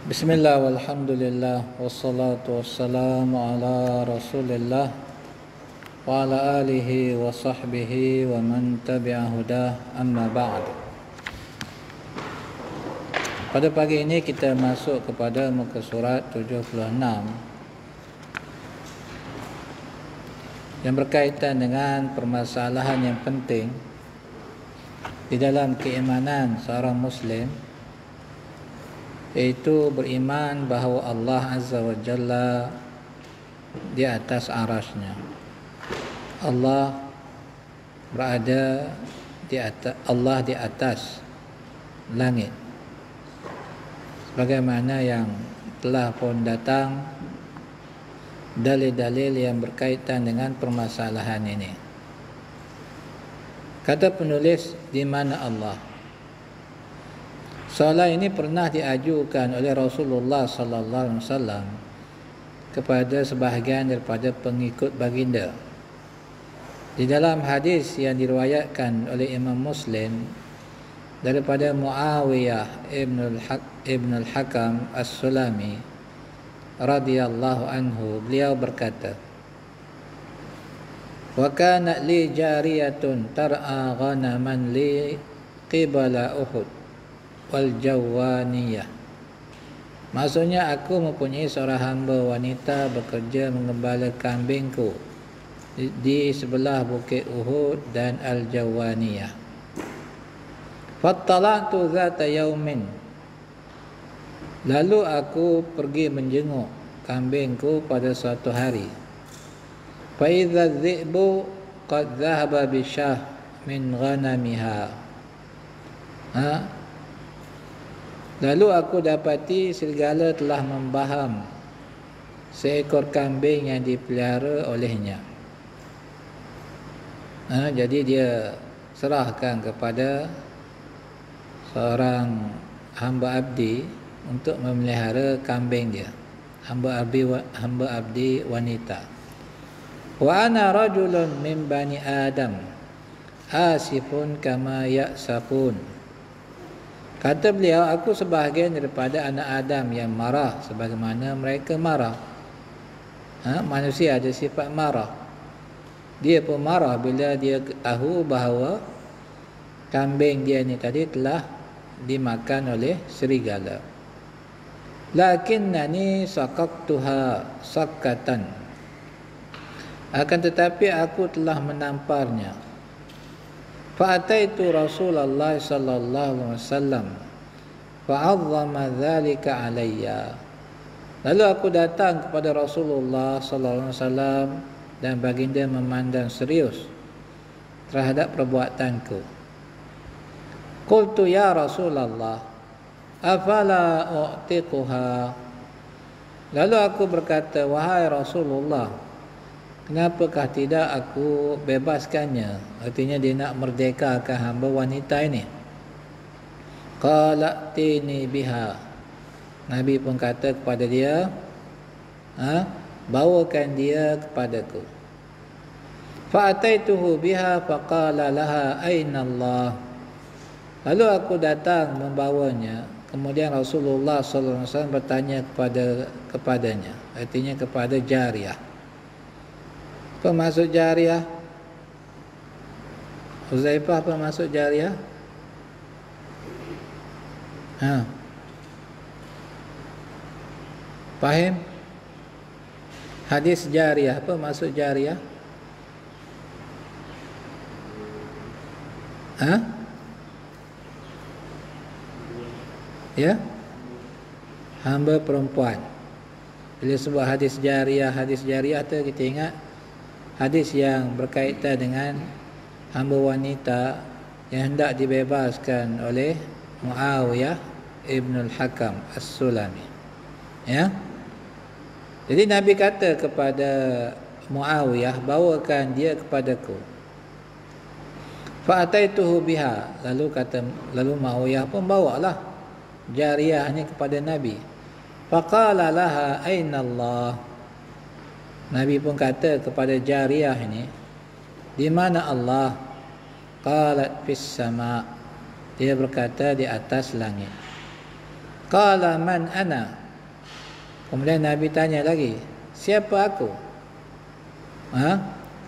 Bismillah walhamdulillah wassalatu wassalamu ala rasulillah wa ala alihi wa sahbihi wa man tabi'a hudah, amma ba'd. Pada pagi ini kita masuk kepada muka surat 76 yang berkaitan dengan permasalahan yang penting di dalam keimanan seorang muslim, iaitu beriman bahawa Allah Azza wa Jalla di atas arasnya. Allah berada di atas, Allah di atas langit, sebagaimana yang telah pun datang dalil-dalil yang berkaitan dengan permasalahan ini. Kata penulis, di mana Allah? Soalan ini pernah diajukan oleh Rasulullah sallallahu alaihi wasallam kepada sebahagian daripada pengikut baginda. Di dalam hadis yang diriwayatkan oleh Imam Muslim daripada Muawiyah ibn al-Hakam as-Sulami radhiyallahu anhu, beliau berkata, "Wa kana li jariyatun tar'a ghanaman li qibala Uhud wal jawaniyah." Maksudnya, aku mempunyai seorang hamba wanita bekerja mengembala kambingku di sebelah bukit Uhud dan al-jawaniyah. Fattala'tu zata yaumin, lalu aku pergi menjenguk kambingku pada suatu hari. Fa idza dhi'bu qad dhahaba bi syah min ghanamiha. Lalu aku dapati serigala telah membaham seekor kambing yang dipelihara olehnya. Jadi dia serahkan kepada seorang hamba abdi untuk memelihara kambing dia, hamba abdi wanita. Wa ana rajulun min bani Adam asifun kama ya'safun. Kata beliau, aku sebahagian daripada anak Adam yang marah sebagaimana mereka marah. Manusia ada sifat marah. Dia pun marah bila dia tahu bahawa kambing dia ni tadi telah dimakan oleh serigala. Lakinnani saqaqtuha saqqatan. Akan tetapi aku telah menamparnya. Fa'ataitu Rasulullah sallallahu alaihi wasallam fa'azzama dzalika alayya. Lalu aku datang kepada Rasulullah sallallahu alaihi wasallam dan baginda memandang serius terhadap perbuatanku. Qultu ya Rasulullah, afala u'tiquha. Lalu aku berkata, wahai Rasulullah, kenapakah tidak aku bebaskannya? Artinya dia nak merdekakan hamba wanita ini. Qala tini biha. Nabi pun kata kepada dia, bawakan dia kepadaku. Fa'ataituhu biha faqala laha aina Allah. Lalu aku datang membawanya. Kemudian Rasulullah sallallahu alaihi wasallam bertanya kepadanya, artinya kepada jariyah. Apa maksud jariyah? Huzaifah, apa maksud jariyah? Faham? Hadis jariyah, apa maksud jariyah? Ya? Hamba perempuan. Bila sebut hadis jariyah tu kita ingat hadis yang berkaitan dengan hamba wanita yang hendak dibebaskan oleh Muawiyah ibn al-Hakam as-Sulami. Ya. Jadi Nabi kata kepada Muawiyah, bawakan dia kepadaku. Fa'ataituhu biha. Lalu Muawiyah pun bawalah jariyah ni kepada Nabi. Faqala laha aina Allah. Nabi pun kata kepada jariyah ini, di mana Allah? qalat fis sama, dia berkata di atas langit. Qala man ana, kemudian Nabi tanya lagi, siapa aku?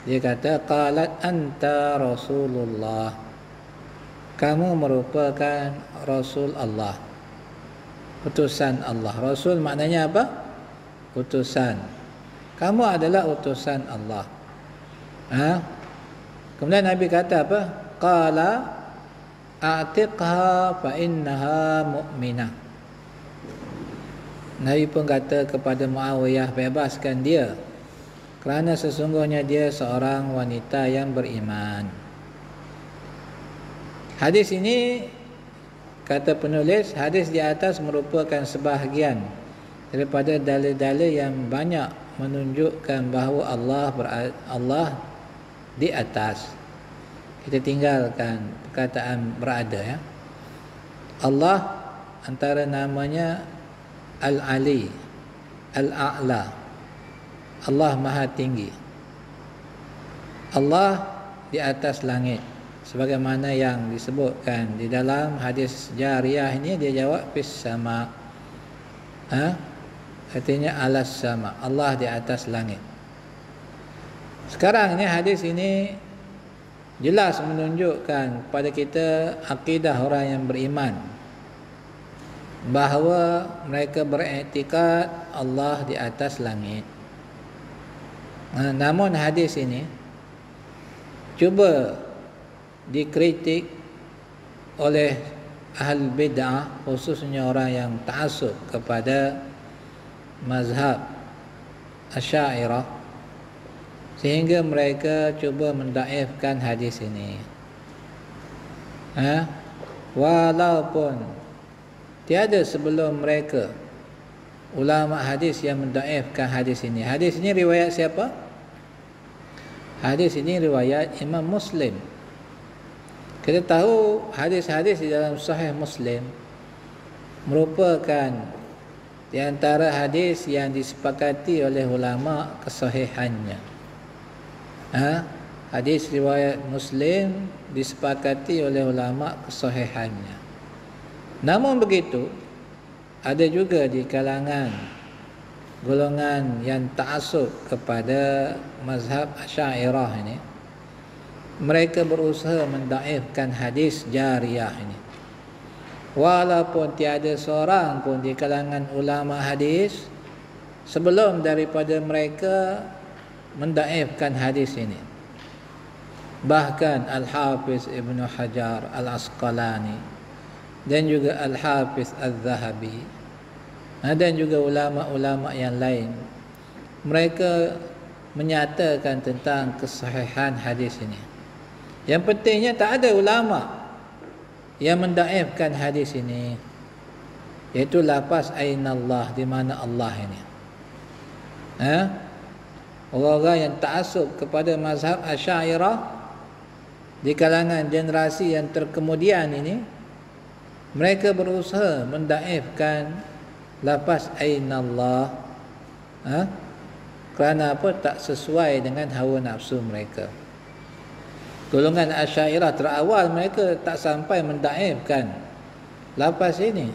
Dia kata, qalat anta Rasulullah, kamu merupakan Rasul Allah, utusan Allah. Rasul maknanya apa? Utusan. Kamu adalah utusan Allah. Kemudian Nabi kata apa? Qala a'tiqha fa innaha mu'minah. Nabi pun kata kepada Muawiyah, bebaskan dia, kerana sesungguhnya dia seorang wanita yang beriman. Hadis ini, kata penulis, hadis di atas merupakan sebahagian daripada dalil-dalil yang banyak menunjukkan bahawa Allah di atas. Kita tinggalkan perkataan berada, ya. Allah antara namanya Al-Ali, Al-A'la, Allah Maha Tinggi. Allah di atas langit, sebagaimana yang disebutkan di dalam hadis jariyah ini. Dia jawab fis sama, artinya alas sama, Allah di atas langit. Sekarang ini hadis ini jelas menunjukkan kepada kita akidah orang yang beriman, bahawa mereka beriktikad Allah di atas langit. Namun hadis ini cuba dikritik oleh ahli bid'ah, khususnya orang yang ta'assub kepada mazhab Asy'ariyah, sehingga mereka cuba mendaifkan hadis ini. Walaupun tiada sebelum mereka ulama hadis yang mendaifkan hadis ini. Hadis ini riwayat siapa? Hadis ini riwayat Imam Muslim. Kita tahu hadis-hadis di dalam Sahih Muslim merupakan di antara hadis yang disepakati oleh ulama kesahihannya. Hadis riwayat Muslim disepakati oleh ulama kesahihannya. Namun begitu, ada juga di kalangan golongan yang ta'assub kepada mazhab Asy'ariyah ini, mereka berusaha mendaifkan hadis jariyah ini. Walaupun tiada seorang pun di kalangan ulama hadis sebelum daripada mereka mendaifkan hadis ini. Bahkan Al-Hafiz Ibn Hajar Al-Asqalani dan juga Al-Hafiz Al-Zahabi, dan juga ulama-ulama yang lain, mereka menyatakan tentang kesahihan hadis ini. Yang pentingnya tak ada ulama yang mendaifkan hadis ini, iaitu lafaz ainallah, di mana Allah ini. Orang-orang yang ta'assub kepada mazhab Asy'ariyah di kalangan generasi yang terkemudian ini, mereka berusaha mendaifkan lafaz ainallah, kerana apa? Tak sesuai dengan hawa nafsu mereka. Golongan Asy'ariyah terawal, mereka tak sampai mendaifkan lafaz ini.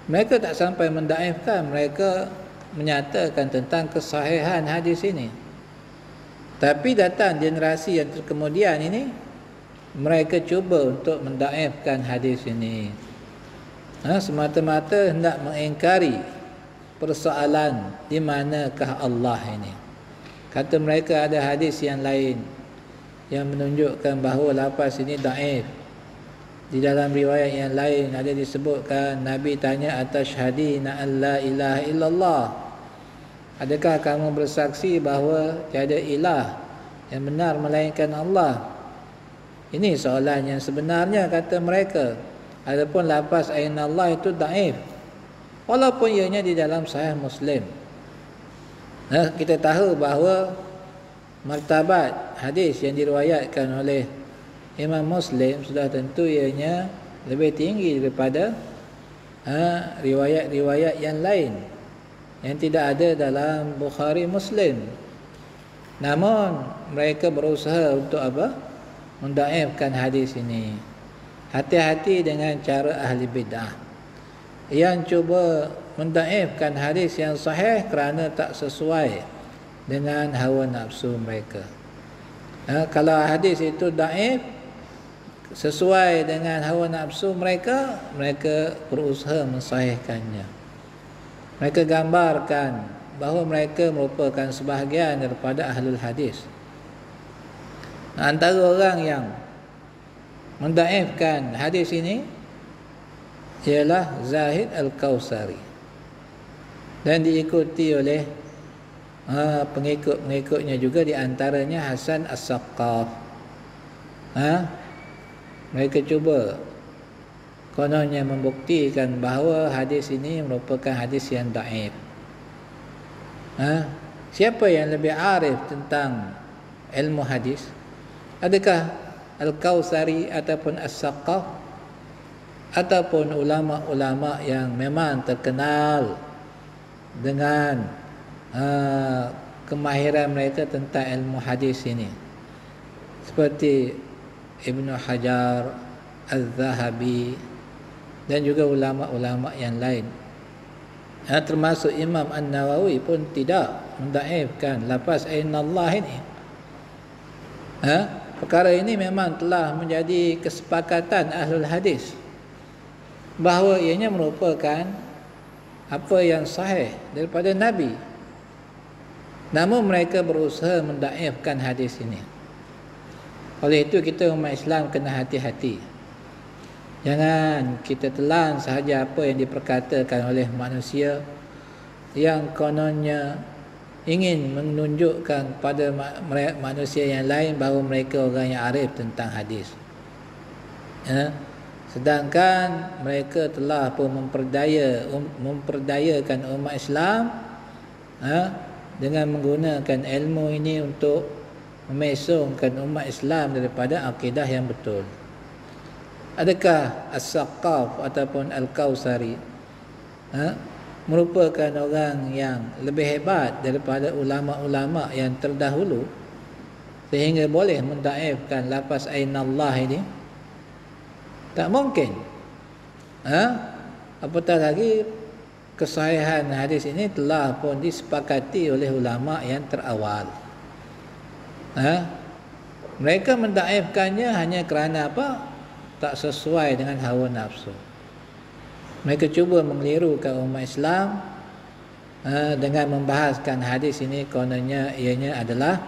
Mereka tak sampai mendaifkan, mereka menyatakan tentang kesahihan hadis ini. Tapi datang generasi yang terkemudian ini, mereka cuba untuk mendaifkan hadis ini, semata-mata hendak mengingkari persoalan di manakah Allah ini. Kata mereka ada hadis yang lain yang menunjukkan bahawa lafaz ini daif. Di dalam riwayat yang lain ada disebutkan, Nabi tanya, atashhadina an la ilaha illallah, adakah kamu bersaksi bahawa tiada ilah yang benar melainkan Allah? Ini soalan yang sebenarnya, kata mereka. Adapun lafaz ainallah itu daif, walaupun ianya di dalam Sahih Muslim. Kita tahu bahawa martabat hadis yang diriwayatkan oleh Imam Muslim sudah tentu ianya lebih tinggi daripada riwayat-riwayat yang lain yang tidak ada dalam Bukhari Muslim. Namun mereka berusaha untuk apa? Mendaifkan hadis ini. Hati-hati dengan cara ahli bid'ah yang cuba mendaifkan hadis yang sahih kerana tak sesuai dengan hawa nafsu mereka. Kalau hadis itu daif sesuai dengan hawa nafsu mereka, mereka berusaha mensahihkannya. Mereka gambarkan bahawa mereka merupakan sebahagian daripada ahlul hadis. Antara orang yang mendaifkan hadis ini ialah Zahid Al-Kausari, dan diikuti oleh pengikut-pengikutnya juga, di antaranya Hasan As-Saqqaf. Mereka cuba kononnya membuktikan bahawa hadis ini merupakan hadis yang daif. Siapa yang lebih arif tentang ilmu hadis? Adakah Al-Kausari ataupun As-Saqqaf, ataupun ulama-ulama yang memang terkenal dengan kemahiran mereka tentang ilmu hadis ini, seperti Ibnu Hajar, Al-Zahabi, dan juga ulama-ulama yang lain. Termasuk Imam An-Nawawi pun tidak mendaifkan lafaz ainallah ini. Perkara ini memang telah menjadi kesepakatan ahlul hadis bahawa ianya merupakan apa yang sahih daripada Nabi. Namun mereka berusaha mendaifkan hadis ini. Oleh itu kita umat Islam kena hati-hati. Jangan kita telan sahaja apa yang diperkatakan oleh manusia yang kononnya ingin menunjukkan pada manusia yang lain bahawa mereka orang yang arif tentang hadis. Sedangkan mereka telah pun memperdayakan umat Islam dengan menggunakan ilmu ini untuk memesongkan umat Islam daripada akidah yang betul. Adakah As-Saqqaf ataupun Al-Kausari merupakan orang yang lebih hebat daripada ulama-ulama yang terdahulu sehingga boleh mendaifkan lafaz ainallah ini? Tak mungkin. Apatah lagi kesahihan hadis ini telah pun disepakati oleh ulama yang terawal. Mereka mendaifkannya hanya kerana apa? Tak sesuai dengan hawa nafsu. Mereka cuba mengelirukan umat Islam dengan membahaskan hadis ini kononnya ianya adalah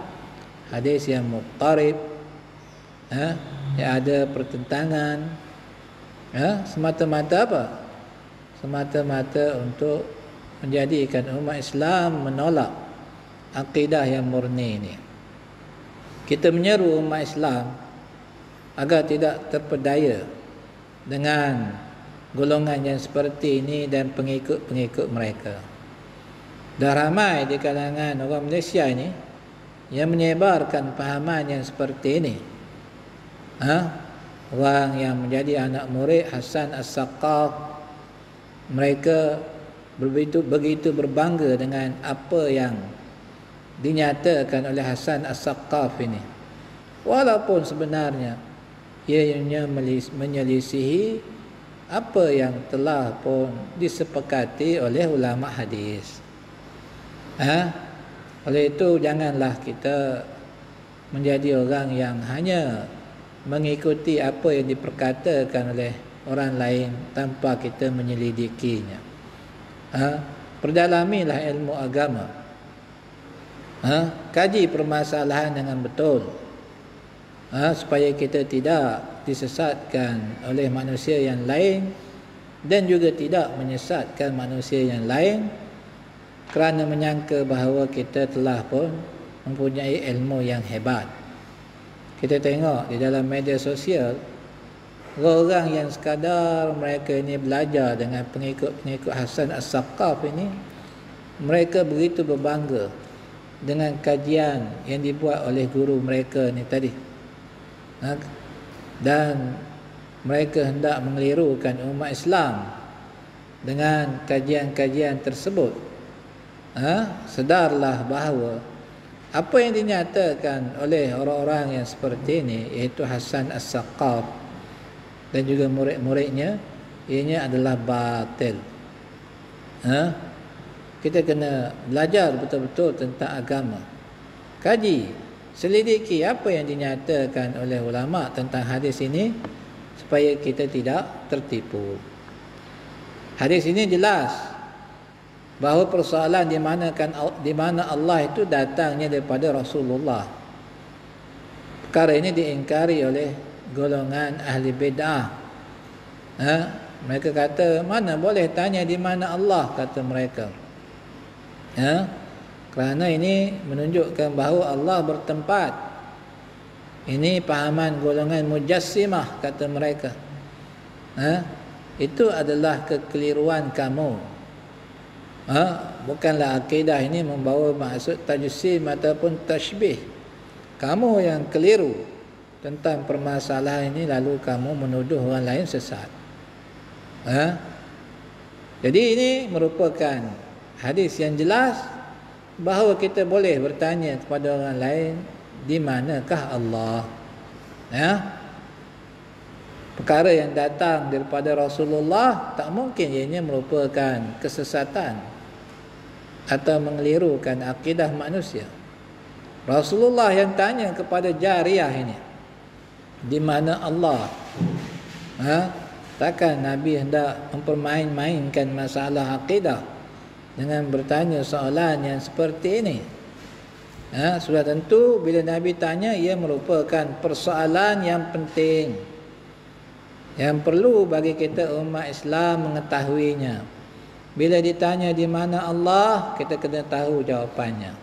hadis yang muqtarib, yang ada pertentangan, semata-mata apa? Semata-mata untuk menjadikan umat Islam menolak akidah yang murni ini. Kita menyeru umat Islam agar tidak terpedaya dengan golongan yang seperti ini dan pengikut-pengikut mereka. Dah ramai di kalangan orang Malaysia ini yang menyebarkan pahaman yang seperti ini. Orang yang menjadi anak murid Hasan As-Saqqaf, mereka begitu berbangga dengan apa yang dinyatakan oleh Hasan As-Saqqaf ini, walaupun sebenarnya ianya menyelisihi apa yang telah pun disepakati oleh ulama hadis. Oleh itu janganlah kita menjadi orang yang hanya mengikuti apa yang diperkatakan oleh orang lain tanpa kita menyelidikinya. Perdalamilah ilmu agama. Kaji permasalahan dengan betul, supaya kita tidak disesatkan oleh manusia yang lain dan juga tidak menyesatkan manusia yang lain kerana menyangka bahawa kita telah pun mempunyai ilmu yang hebat. Kita tengok di dalam media sosial, orang yang sekadar mereka ini belajar dengan pengikut-pengikut Hasan As-Saqqaf ini, mereka begitu berbangga dengan kajian yang dibuat oleh guru mereka ni tadi. Dan mereka hendak mengelirukan umat Islam dengan kajian-kajian tersebut. Sedarlah bahawa Apa yang dinyatakan oleh orang-orang yang seperti ini, iaitu Hasan As-Saqqaf dan juga murid-muridnya, ianya adalah batil. Kita kena belajar betul-betul tentang agama. Kaji, selidiki apa yang dinyatakan oleh ulama tentang hadis ini supaya kita tidak tertipu. Hadis ini jelas bahawa persoalan di mana Allah itu datangnya daripada Rasulullah. Perkara ini diingkari oleh golongan ahli bid'ah. Mereka kata, mana boleh tanya di mana Allah, kata mereka. Kerana ini menunjukkan bahawa Allah bertempat. Ini pahaman golongan mujassimah, kata mereka. Itu adalah kekeliruan kamu. Bukanlah akidah ini membawa maksud tajsim ataupun tashbih. Kamu yang keliru tentang permasalahan ini, lalu kamu menuduh orang lain sesat. Jadi ini merupakan hadis yang jelas bahawa kita boleh bertanya kepada orang lain, di manakah Allah? Perkara yang datang daripada Rasulullah tak mungkin ianya merupakan kesesatan atau mengelirukan akidah manusia. Rasulullah yang tanya kepada jariyah ini, di mana Allah? Takkan Nabi hendak mempermain-mainkan masalah akidah dengan bertanya soalan yang seperti ini. Sudah tentu bila Nabi tanya, ia merupakan persoalan yang penting, yang perlu bagi kita umat Islam mengetahuinya. Bila ditanya di mana Allah, kita kena tahu jawapannya.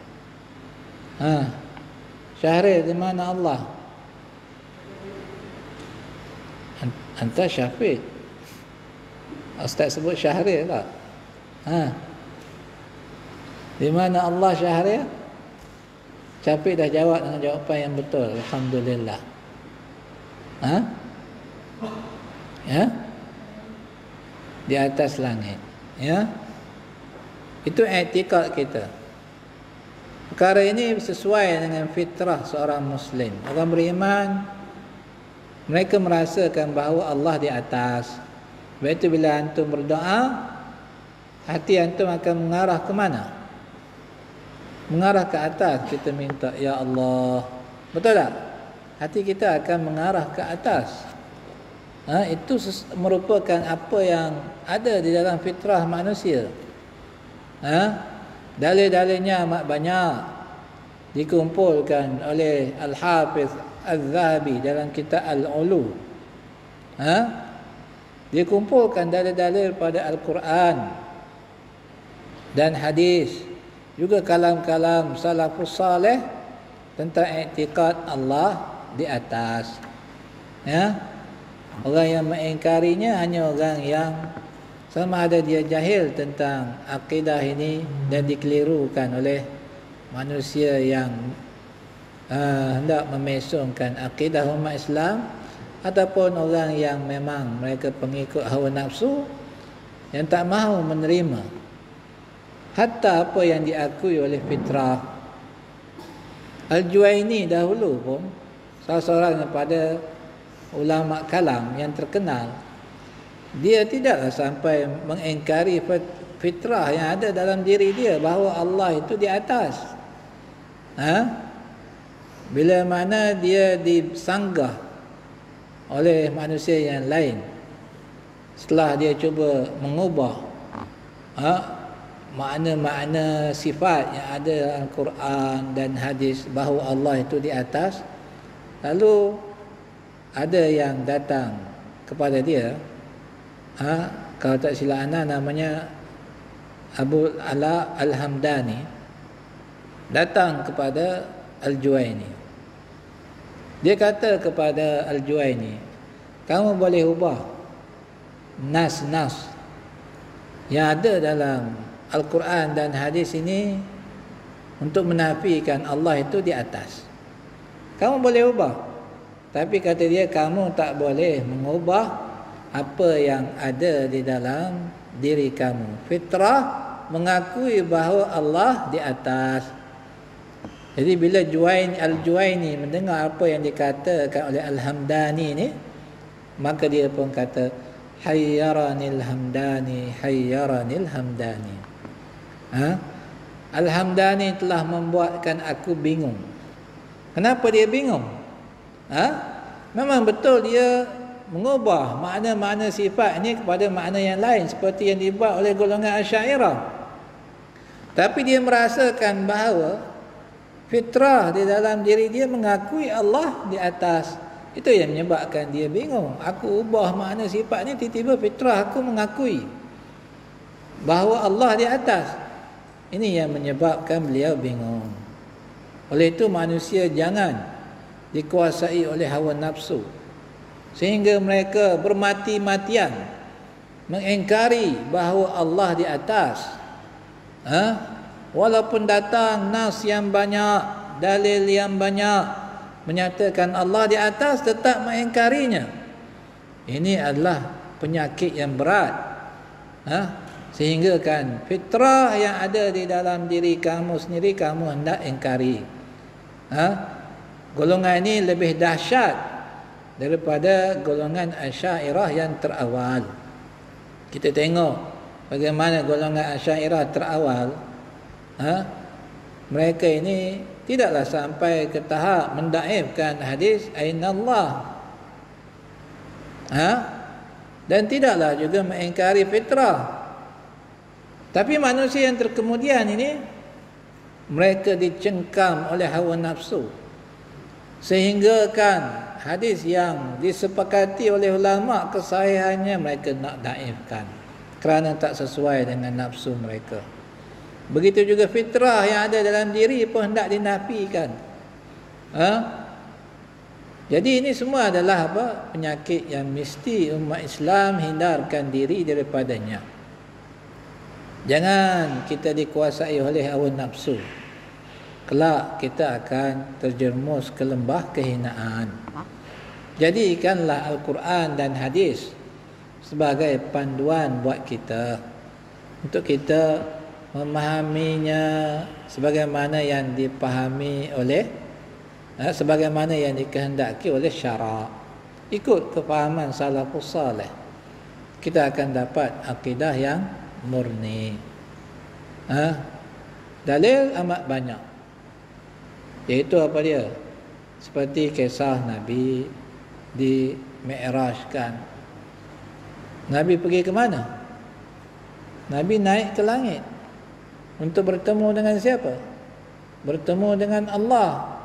Syahril, di mana Allah? Anta Syafiq. Ustaz sebut Syahril tak? Di mana Allah, Syahril? Syafiq dah jawab dengan jawapan yang betul. Alhamdulillah. Di atas langit. Itu i'tiqad kita. Perkara ini sesuai dengan fitrah seorang Muslim. Orang beriman, mereka merasakan bahawa Allah di atas. Sebab itu bila antum berdoa, hati antum akan mengarah ke mana? Mengarah ke atas. Kita minta, ya Allah. Betul tak? Hati kita akan mengarah ke atas. Itu merupakan apa yang ada di dalam fitrah manusia. Dalil-dalilnya amat banyak, dikumpulkan oleh Al-Hafiz Al-Zahabi dalam kitab Al-Ulu. Dikumpulkan dalil-dalil pada Al-Quran dan hadis, juga kalam-kalam salafus salih tentang i'tiqad Allah di atas. Orang yang mengingkarinya hanya orang yang sama ada dia jahil tentang akidah ini dan dikelirukan oleh manusia yang hendak memesongkan akidah umat Islam, ataupun orang yang memang mereka pengikut hawa nafsu yang tak mahu menerima hatta apa yang diakui oleh fitrah. Al-Juwaini dahulu pun salah seorang daripada ulama kalam yang terkenal, dia tidaklah sampai mengingkari fitrah yang ada dalam diri dia bahawa Allah itu di atas. Bila mana dia disanggah oleh manusia yang lain, setelah dia cuba mengubah makna-makna sifat yang ada dalam Quran dan hadis bahawa Allah itu di atas, lalu ada yang datang kepada dia, kalau tak silap namanya Abu Ala Al-Hamdani, datang kepada Al-Juwaini. Dia kata kepada Al-Juwaini, kamu boleh ubah nas-nas yang ada dalam Al-Quran dan hadis ini untuk menafikan Allah itu di atas. Kamu boleh ubah, tapi kata dia, kamu tak boleh mengubah apa yang ada di dalam diri kamu. Fitrah mengakui bahawa Allah di atas. Jadi bila Al-Juwaini mendengar apa yang dikatakan oleh Al-Hamdani ni, maka dia pun kata hayyaranil hamdani, hayyaranil hamdani. Al-Hamdani telah membuatkan aku bingung. Kenapa dia bingung? Memang betul dia mengubah makna-makna sifat ini kepada makna yang lain seperti yang dibuat oleh golongan Asy'ariyah. Tapi dia merasakan bahawa fitrah di dalam diri dia mengakui Allah di atas. Itu yang menyebabkan dia bingung. Aku ubah makna sifat ni, tiba-tiba fitrah aku mengakui bahawa Allah di atas. Ini yang menyebabkan beliau bingung. Oleh itu manusia jangan dikuasai oleh hawa nafsu sehingga mereka bermati-matian mengingkari bahawa Allah di atas. Walaupun datang nas yang banyak, dalil yang banyak menyatakan Allah di atas, tetap mengingkarinya. Ini adalah penyakit yang berat. Sehingga kan fitrah yang ada di dalam diri kamu sendiri kamu hendak ingkari. Golongan ini lebih dahsyat daripada golongan Asy'ariyah yang terawal. Kita tengok bagaimana golongan Asy'ariyah terawal. Mereka ini tidaklah sampai ke tahap mendaifkan hadis ainallah. Dan tidaklah juga mengingkari fitrah. Tapi manusia yang terkemudian ini, mereka dicengkam oleh hawa nafsu, sehingga kan hadis yang disepakati oleh ulama kesahihannya mereka nak daifkan kerana tak sesuai dengan nafsu mereka. Begitu juga fitrah yang ada dalam diri pun hendak dinafikan. Jadi ini semua adalah penyakit yang mesti umat Islam hindarkan diri daripadanya. Jangan kita dikuasai oleh hawa nafsu. Kelak kita akan terjerumus ke lembah kehinaan. Jadikanlah Al-Quran dan hadis sebagai panduan buat kita, untuk kita memahaminya sebagaimana yang dipahami oleh sebagaimana yang dikehendaki oleh syarak. Ikut kefahaman salafus salih, kita akan dapat akidah yang murni. Dalil amat banyak, iaitu apa dia? Seperti kisah Nabi di Mi'rajkan. Nabi pergi ke mana? Nabi naik ke langit untuk bertemu dengan siapa? Bertemu dengan Allah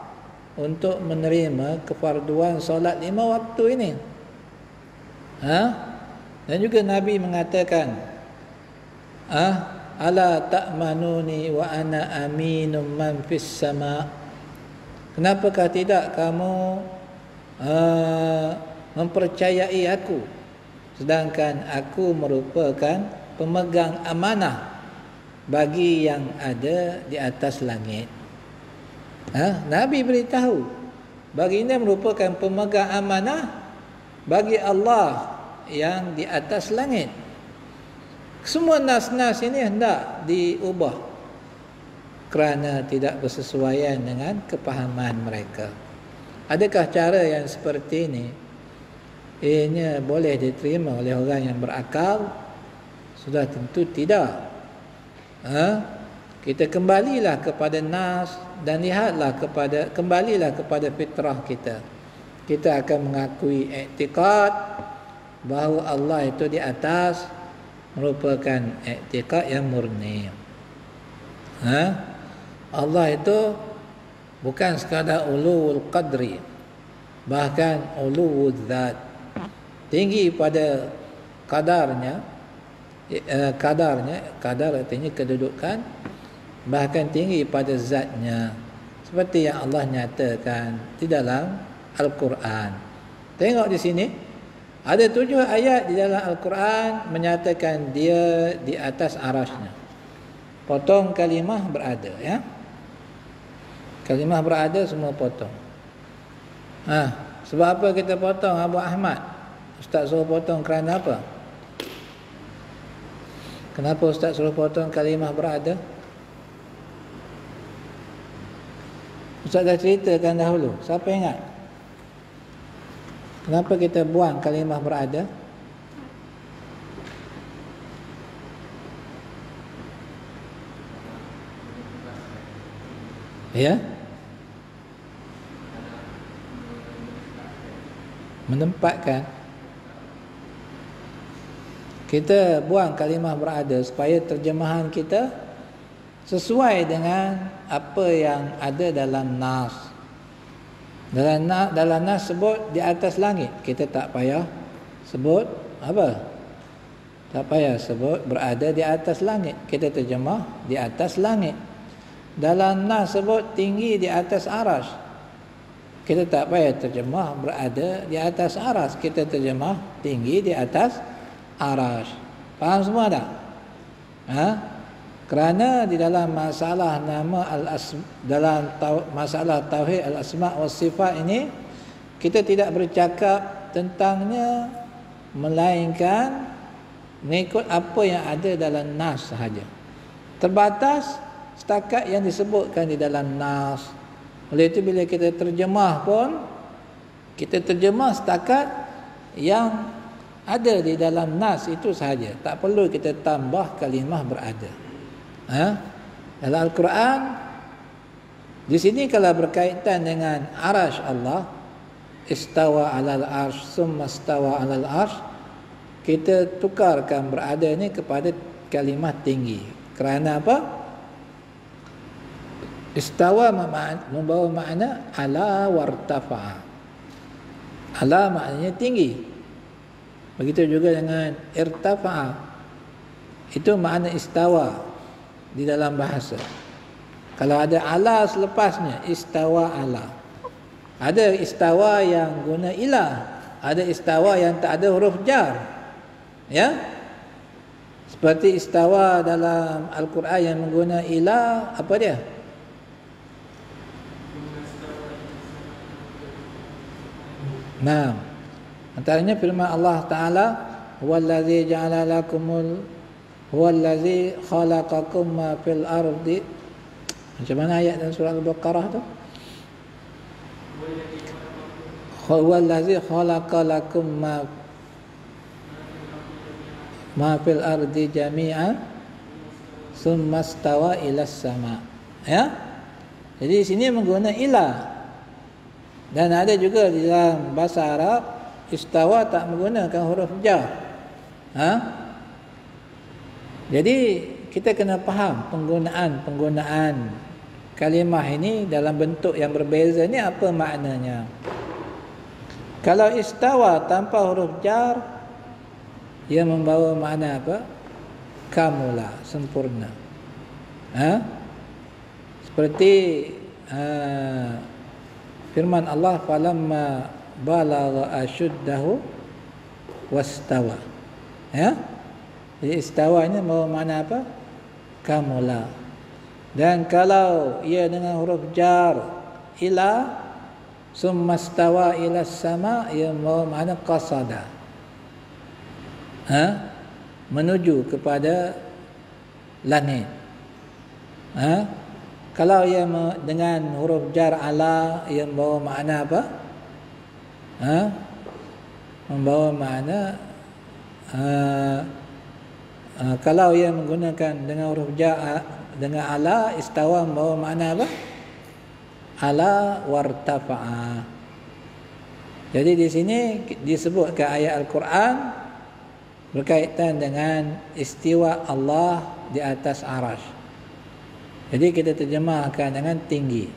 untuk menerima kefarduan solat 5 waktu ini. Dan juga Nabi mengatakan, ala ta'manuni wa ana aminum man fis sama. Kenapakah tidak kamu mempercayai aku, sedangkan aku merupakan pemegang amanah bagi yang ada di atas langit. Nabi beritahu baginda merupakan pemegang amanah bagi Allah yang di atas langit. Semua nas-nas ini hendak diubah kerana tidak bersesuaian dengan kepahaman mereka. Adakah cara yang seperti ini ianya boleh diterima oleh orang yang berakal? Sudah tentu tidak. Kita kembalilah kepada nas dan kembalilah kepada fitrah kita. Kita akan mengakui i'tiqad bahawa Allah itu di atas, merupakan i'tiqad yang murni. Allah itu bukan sekadar ulul qadri, bahkan ulul zat, tinggi pada kadarnya. Kadar artinya kedudukan, bahkan tinggi pada zatnya, seperti yang Allah nyatakan di dalam Al-Quran. Tengok di sini, ada 7 ayat di dalam Al-Quran menyatakan dia di atas arasnya. Potong kalimah berada, ya. Kalimah berada semua potong. Sebab apa kita potong, Abu Ahmad? Ustaz suruh potong kerana apa? Kenapa Ustaz suruh potong kalimah berada? Ustaz dah ceritakan dahulu. Siapa ingat? Kenapa kita buang kalimah berada? Ya? Menempatkan. Kita buang kalimah berada supaya terjemahan kita sesuai dengan apa yang ada dalam nas. Dalam nas sebut di atas langit. Kita tak payah sebut apa? Tak payah sebut berada di atas langit. Kita terjemah di atas langit. Dalam nas sebut tinggi di atas aras. Kita tak payah terjemah berada di atas aras. Kita terjemah tinggi di atas aras. Faham semua tak? Kerana di dalam masalah masalah tauhid al-asma' was sifat ini, kita tidak bercakap tentangnya melainkan mengikut apa yang ada dalam nas sahaja. Terbatas setakat yang disebutkan di dalam nas. Oleh itu bila kita terjemah pun, kita terjemah setakat yang ada di dalam nas itu sahaja. Tak perlu kita tambah kalimah berada. Dalam Al-Quran, di sini kalau berkaitan dengan arasy Allah, istawa alal arsh summa istawa alal arsh, kita tukarkan berada ni kepada kalimah tinggi. Kerana apa? Istawa membawa makna ala wartafa'a. Ala maknanya tinggi. Begitu juga dengan irtafa'a. Itu makna istawa di dalam bahasa. Kalau ada ala selepasnya, istawa ala. Ada istawa yang guna ilah, ada istawa yang tak ada huruf jar. Ya? Seperti istawa dalam Al-Quran yang mengguna ilah, apa dia? Nah, antaranya firman Allah Ta'ala, huwallazi ja'ala lakumul huwallazi khalaqakum ma fil ardi. Macam mana ayat dalam surah Al-Baqarah tu? Huwallazi khalaqa lakum ma fil ardi jami'an summa stawa ila sama. Ya? Jadi di sini menggunakan ilah. Dan ada juga di dalam bahasa Arab istawa tak menggunakan huruf jar. Jadi kita kena faham penggunaan kalimah ini dalam bentuk yang berbeza ni apa maknanya. Kalau istawa tanpa huruf jar, ia membawa makna apa? Kamula, sempurna. Seperti firman Allah, falamma balagha ashuddahu wastawa. Ya? Jadi istawa ini membawa makna apa? Kamula. Dan kalau ia dengan huruf jar ila, summa stawa ila sama, ia membawa makna qasada. Menuju kepada langit. Kalau ia dengan huruf jar ala, ia membawa makna apa? Membawa makna kalau ia menggunakan dengan huruf jar dengan ala, istawa membawa makna apa? Ala wartafa'a. Jadi di sini disebutkan ayat Al-Quran berkaitan dengan istiwa Allah di atas arasy. Jadi kita terjemahkan dengan tinggi.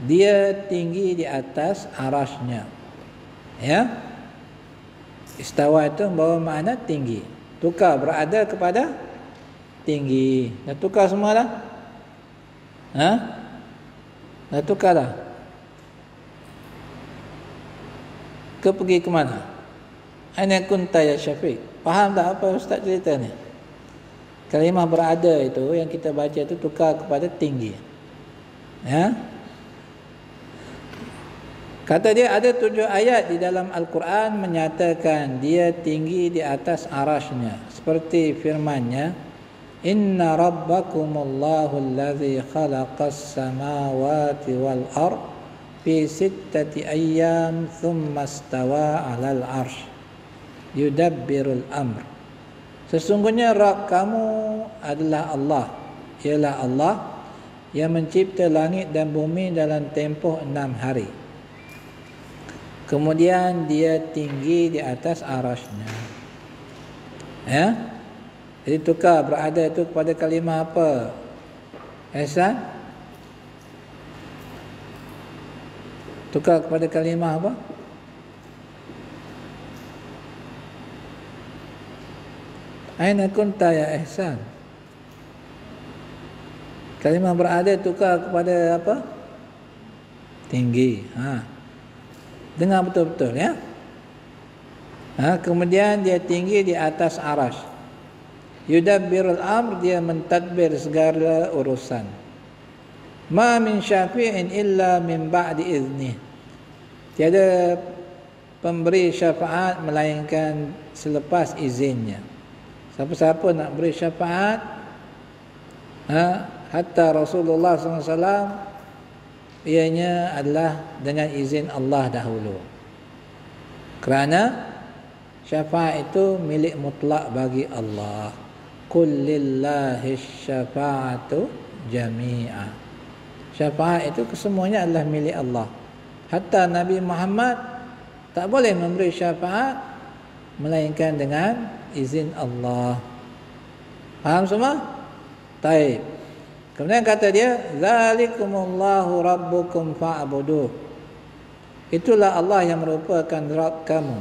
Dia tinggi di atas arasy-Nya. Ya? Istawa itu membawa makna tinggi. Tukar berada kepada tinggi. Dah tukar semua dah? Dah tukar dah? Pergi ke mana? Aina kunta ya Syafiq? Faham tak apa Ustaz cerita ni? Kalimah berada itu yang kita baca itu tukar kepada tinggi. Ya? Kata dia ada 7 ayat di dalam Al-Quran menyatakan dia tinggi di atas arasy-Nya. Seperti firman-Nya, Inna rabbakumullahu allazi khalaqas samawati wal ard fi sittati ayyam thumma istawa 'alal 'arsy yudabbirul amr. Sesungguhnya Rabb kamu adalah Allah, ialah Allah yang mencipta langit dan bumi dalam tempoh 6 hari. Kemudian dia tinggi di atas arasy-Nya. Ya? Jadi tukar berada itu kepada kalimah apa? Ihsan? Tukar kepada kalimah apa? Aina kunta ya Ihsan? Kalimah berada tukar kepada apa? Tinggi. Dengar betul-betul ya. Kemudian dia tinggi di atas arasy. Yudabbirul amr, dia mentadbir segala urusan. Ma min syafi'in illa min ba'di izni. Tiada pemberi syafaat melainkan selepas izinnya. Siapa-siapa nak beri syafaat, hatta Rasulullah SAW, ianya adalah dengan izin Allah dahulu. Kerana syafaat itu milik mutlak bagi Allah. Qul lillahi syafa'atu jami'a. Syafaat itu kesemuanya adalah milik Allah. Hatta Nabi Muhammad tak boleh memberi syafaat melainkan dengan izin Allah. Faham semua? Taib. Kemudian kata dia, zalikumullahu rabbukum fa'buduh. Itulah Allah yang merupakan Rabb kamu,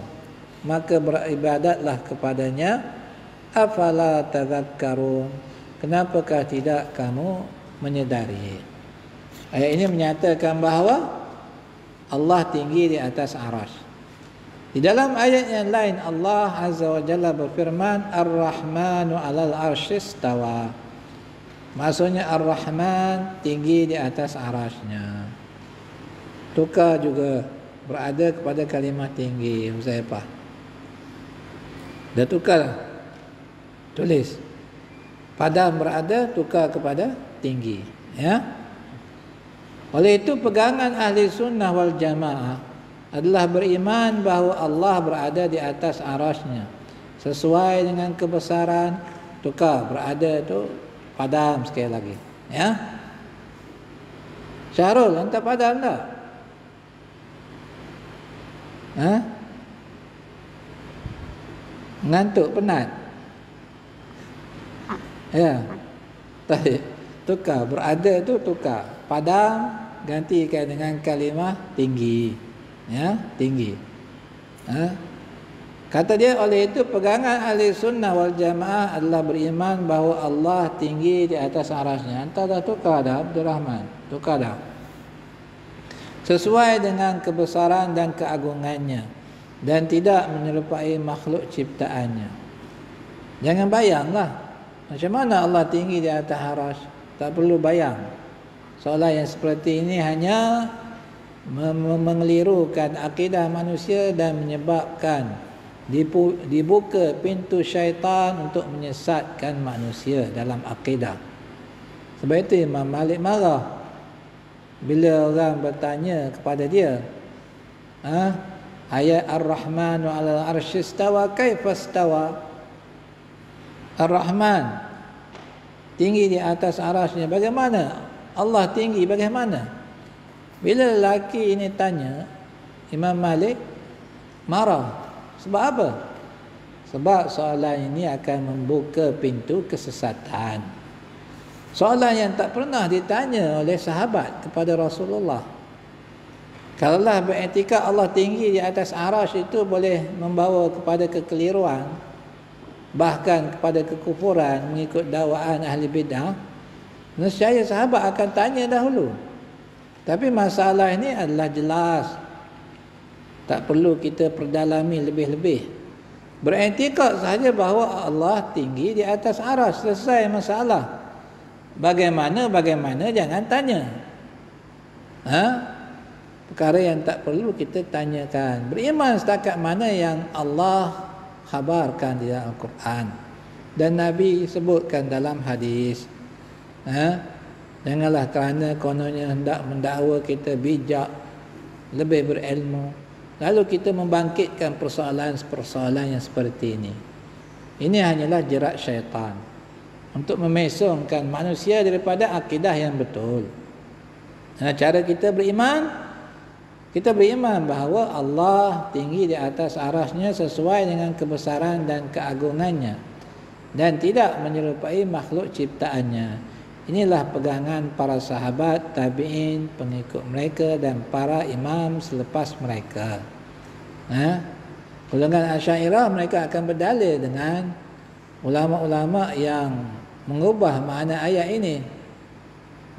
maka beribadatlah kepadanya. Afala tadhakkarun. Kenapakah tidak kamu menyedari? Ayat ini menyatakan bahawa Allah tinggi di atas arasy. Di dalam ayat yang lain Allah Azza wa Jalla berfirman, Ar-Rahmanu 'alal 'arsy istawa. Maksudnya Ar-Rahman tinggi di atas arasy-Nya. Tukar juga berada kepada kalimah tinggi. Huzaifah, dah tukar. Tulis. Padam berada tukar kepada tinggi. Ya. Oleh itu pegangan ahli sunnah wal jamaah adalah beriman bahawa Allah berada di atas arasy-Nya. Sesuai dengan kebesaran, tukar berada itu padam sekali lagi. Ya. Syarul, anda padam tak? Ngantuk, penat? Ya. Tukar berada itu tukar. Padam gantikan dengan kalimah tinggi. Ya, tinggi. Kata dia, oleh itu pegangan ahli sunnah wal jamaah adalah beriman bahawa Allah tinggi di atas arasy-Nya. Anta dah tukar dah, Abdul Rahman. Tukar dah. Sesuai dengan kebesaran dan keagungannya dan tidak menyerupai makhluk ciptaannya. Jangan bayanglah macam mana Allah tinggi di atas arasy. Tak perlu bayang. Soalan yang seperti ini hanya mengelirukan akidah manusia dan menyebabkan dibuka pintu syaitan untuk menyesatkan manusia dalam akidah. Sebab itu Imam Malik marah bila orang bertanya kepada dia, ayat Ar-Rahmanu 'alal 'arsy istawa, kaifa istawa? Ar-Rahman tinggi di atas arasy-Nya, bagaimana Allah tinggi, bagaimana? Bila lelaki ini tanya, Imam Malik marah. Sebab apa? Sebab soalan ini akan membuka pintu kesesatan. Soalan yang tak pernah ditanya oleh sahabat kepada Rasulullah. Kalaulah beriktikad Allah tinggi di atas arasy itu boleh membawa kepada kekeliruan, bahkan kepada kekufuran mengikut dakwaan ahli bidah, nescaya sahabat akan tanya dahulu. Tapi masalah ini adalah jelas, tak perlu kita perdalami lebih-lebih. Beriktikad sahaja bahawa Allah tinggi di atas arasy, selesai masalah. Bagaimana jangan tanya. Perkara yang tak perlu kita tanyakan. Beriman setakat mana yang Allah khabarkan di dalam Al-Quran. Dan Nabi sebutkan dalam hadis, janganlah kerana kononnya hendak mendakwa kita bijak, lebih berilmu, lalu kita membangkitkan persoalan-persoalan yang seperti ini. Ini hanyalah jerat syaitan untuk memesongkan manusia daripada akidah yang betul. Cara kita beriman, kita beriman bahawa Allah tinggi di atas arasnya sesuai dengan kebesaran dan keagungannya, dan tidak menyerupai makhluk ciptaannya. Inilah pegangan para sahabat, tabi'in, pengikut mereka dan para imam selepas mereka. Golongan Asy'ariyah mereka akan berdalil dengan ulama-ulama yang mengubah makna ayat ini.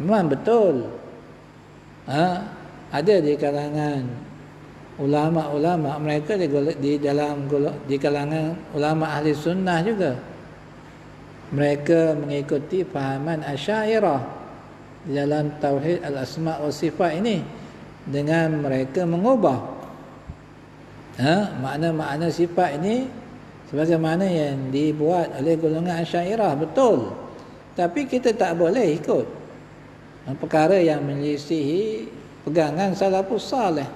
Memang betul. Ada di kalangan ulama-ulama mereka di kalangan ulama ahli sunnah juga, mereka mengikuti fahaman Asy'ariyah di dalam tauhid al-asma' wa sifat ini dengan mereka mengubah makna-makna sifat ini sebagaimana yang dibuat oleh golongan Asy'ariyah. Betul, tapi kita tak boleh ikut perkara yang menyelisihi pegangan salafus salih,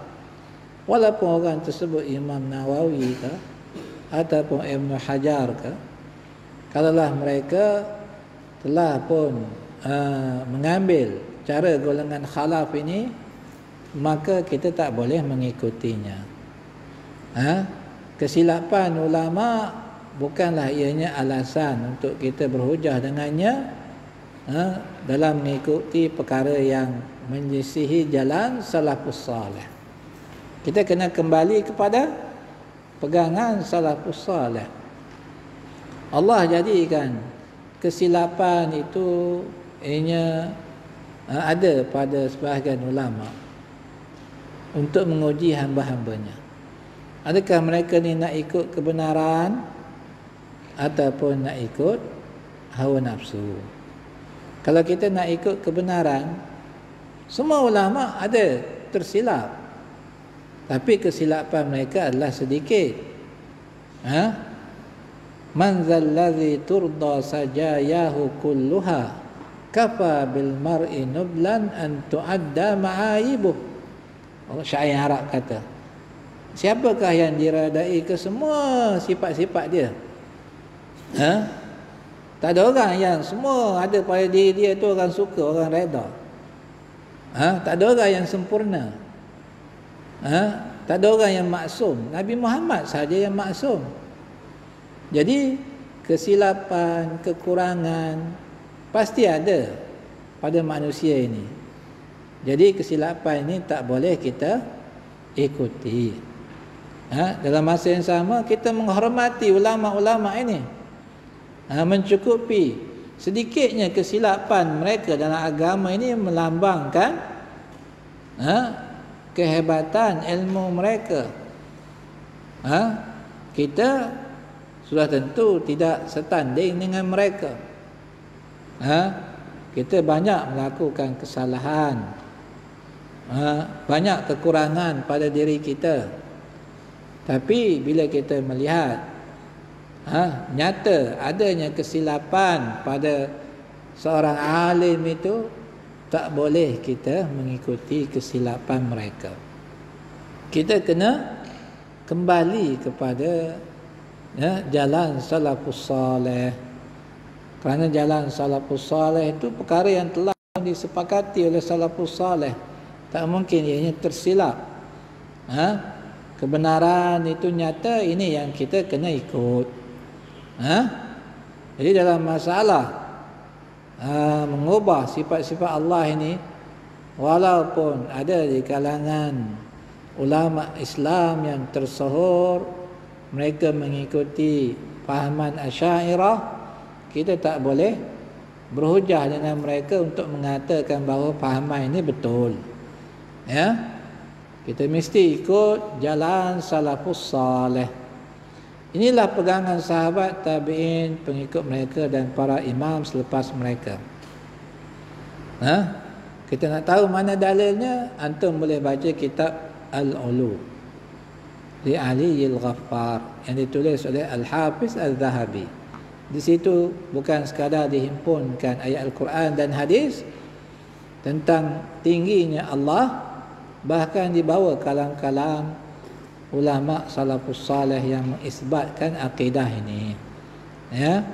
walaupun orang tersebut Imam Nawawi ke ataupun Ibn Hajar ke. Kalaulah mereka telah pun mengambil cara golongan khalaf ini, maka kita tak boleh mengikutinya. Kesilapan ulama bukanlah ianya alasan untuk kita berhujah dengannya dalam mengikuti perkara yang menyisihi jalan salafus salih. Kita kena kembali kepada pegangan salafus salih. Allah jadikan kesilapan itu ianya ada pada sebahagian ulama untuk menguji hamba-hambanya. Adakah mereka ni nak ikut kebenaran ataupun nak ikut hawa nafsu? Kalau kita nak ikut kebenaran, semua ulama ada tersilap, tapi kesilapan mereka adalah sedikit. Man zallazi turda sajayahu kulluha kafa bil mar'i nublan an tu'adda ma'aibuh. Allah syair Arab kata, siapakah yang diredai ke semua sifat-sifat dia? Tak ada orang yang semua ada pada diri dia tu orang suka, orang reda. Tak ada orang yang sempurna. Tak ada orang yang maksum. Nabi Muhammad saja yang maksum. Jadi kesilapan, kekurangan pasti ada pada manusia ini. Jadi kesilapan ini tak boleh kita ikuti. Dalam masa yang sama kita menghormati ulama-ulama ini. Mencukupi sedikitnya kesilapan mereka dalam agama ini melambangkan kehebatan ilmu mereka. Kita sudah tentu tidak setanding dengan mereka. Kita banyak melakukan kesalahan, banyak kekurangan pada diri kita. Tapi bila kita melihat nyata adanya kesilapan pada seorang alim itu, tak boleh kita mengikuti kesilapan mereka. Kita kena kembali kepada jalan salafus salih. Kerana jalan salafus salih itu perkara yang telah disepakati oleh salafus salih. Tak mungkin ianya tersilap. Kebenaran itu nyata, ini yang kita kena ikut. Jadi dalam masalah mengubah sifat-sifat Allah ini, walaupun ada di kalangan ulama Islam yang tersohor mereka mengikuti fahaman Asy'ariyah, kita tak boleh berhujah dengan mereka untuk mengatakan bahawa fahaman ini betul. Kita mesti ikut jalan salafus salih. Inilah pegangan sahabat, tabi'in, pengikut mereka dan para imam selepas mereka. Kita nak tahu mana dalilnya, antum boleh baca kitab Al-Ulu di Ali Al-Ghaffar yang ditulis oleh Al-Hafiz Al-Zahabi. Di situ bukan sekadar dihimpunkan ayat Al-Quran dan hadis tentang tingginya Allah, bahkan dibawa kalam-kalam ulama salafus salih yang mengisbatkan akidah ini. Ya.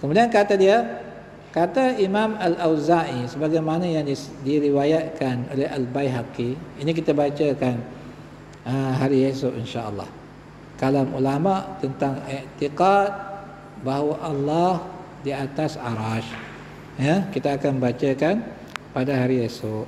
Kemudian kata Imam Al-Auza'i sebagaimana yang diriwayatkan oleh Al-Baihaqi. Ini kita bacakan hari esok insya-Allah. Kalam ulama tentang i'tiqad bahawa Allah di atas arasy. Ya, kita akan bacakan pada hari esok.